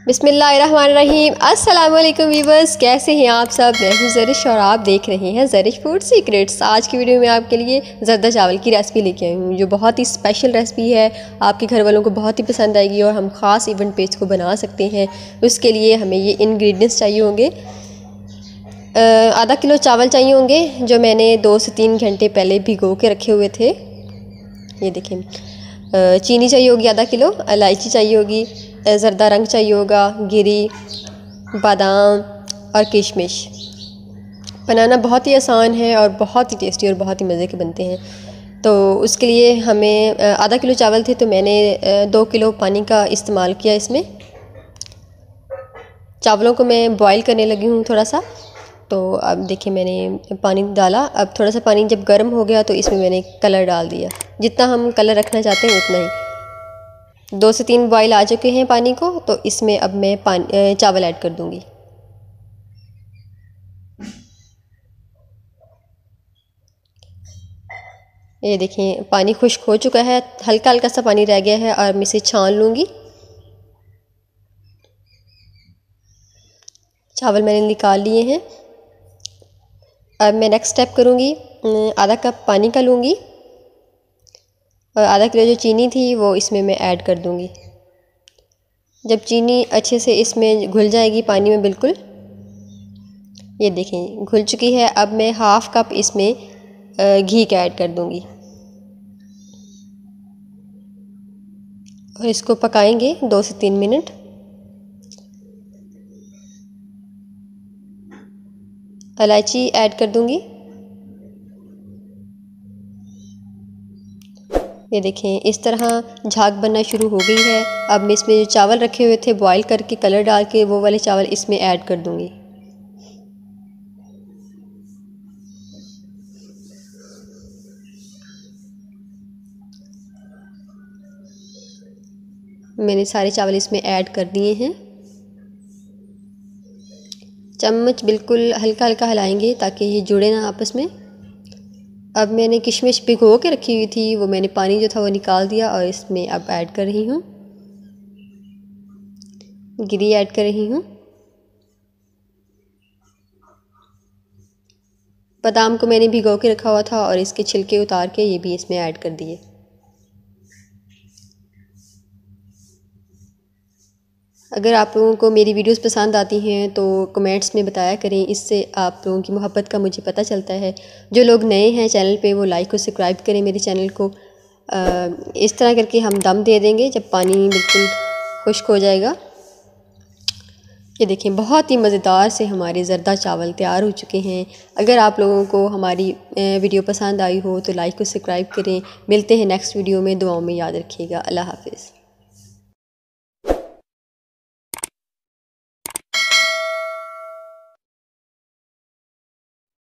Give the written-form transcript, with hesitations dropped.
बिस्मिल्लाहिर्रहमानिर्रहीम। अस्सलाम वालेकुम वीवर्स, कैसे हैं आप सब। मैं हूं ज़रिश और आप देख रहे हैं ज़रिश फूड सीक्रेट्स। आज की वीडियो में आपके लिए ज़रदा चावल की रेसिपी लेके आई हूँ, जो बहुत ही स्पेशल रेसिपी है। आपके घर वालों को बहुत ही पसंद आएगी और हम ख़ास इवेंट पे इसको बना सकते हैं। उसके लिए हमें ये इंग्रेडिएंट्स चाहिए होंगे। आधा किलो चावल चाहिए होंगे, जो मैंने 2 से 3 घंटे पहले भिगो के रखे हुए थे। ये देखें। चीनी चाहिए होगी आधा किलो, इलायची चाहिए होगी, ज़रदा रंग चाहिए होगा, गिरी, बादाम और किशमिश। बनाना बहुत ही आसान है और बहुत ही टेस्टी और बहुत ही मज़े के बनते हैं। तो उसके लिए हमें आधा किलो चावल थे, तो मैंने 2 किलो पानी का इस्तेमाल किया इसमें। चावलों को मैं बॉईल करने लगी हूँ थोड़ा सा। तो अब देखिए, मैंने पानी डाला। अब थोड़ा सा पानी जब गर्म हो गया तो इसमें मैंने कलर डाल दिया। जितना हम कलर रखना चाहते हैं उतना ही। 2 से 3 बॉईल आ चुके हैं पानी को, तो इसमें अब मैं चावल ऐड कर दूंगी। ये देखें, पानी खुश्क हो चुका है, हल्का हल्का सा पानी रह गया है और मैं इसे छान लूँगी। चावल मैंने निकाल लिए हैं। अब मैं नेक्स्ट स्टेप करूँगी। आधा कप पानी का लूँगी और आधा किलो जो चीनी थी वो इसमें मैं ऐड कर दूँगी। जब चीनी अच्छे से इसमें घुल जाएगी पानी में बिल्कुल, ये देखें घुल चुकी है। अब मैं हाफ़ कप इसमें घी का ऐड कर दूँगी और इसको पकाएंगे 2 से 3 मिनट। इलायची ऐड कर दूँगी। ये देखें, इस तरह झाग बनना शुरू हो गई है। अब मैं इसमें जो चावल रखे हुए थे बॉईल करके कलर डाल के, वो वाले चावल इसमें ऐड कर दूँगी। मैंने सारे चावल इसमें ऐड कर दिए हैं। चम्मच बिल्कुल हल्का हल्का हिलाएंगे ताकि ये जुड़े ना आपस में। अब मैंने किशमिश भिगो के रखी हुई थी, वो मैंने पानी जो था वो निकाल दिया और इसमें अब ऐड कर रही हूँ। गिरी ऐड कर रही हूँ। बादाम को मैंने भिगो के रखा हुआ था और इसके छिलके उतार के ये भी इसमें ऐड कर दिए। अगर आप लोगों को मेरी वीडियोस पसंद आती हैं तो कमेंट्स में बताया करें, इससे आप लोगों की मोहब्बत का मुझे पता चलता है। जो लोग नए हैं चैनल पे, वो लाइक और सब्सक्राइब करें मेरे चैनल को। इस तरह करके हम दम दे देंगे जब पानी बिल्कुल खुश्क हो जाएगा। ये देखें, बहुत ही मज़ेदार से हमारे ज़रदा चावल तैयार हो चुके हैं। अगर आप लोगों को हमारी वीडियो पसंद आई हो तो लाइक और सब्सक्राइब करें। मिलते हैं नेक्स्ट वीडियो में। दुआओं में याद रखिएगा। अल्लाह हाफ़िज़।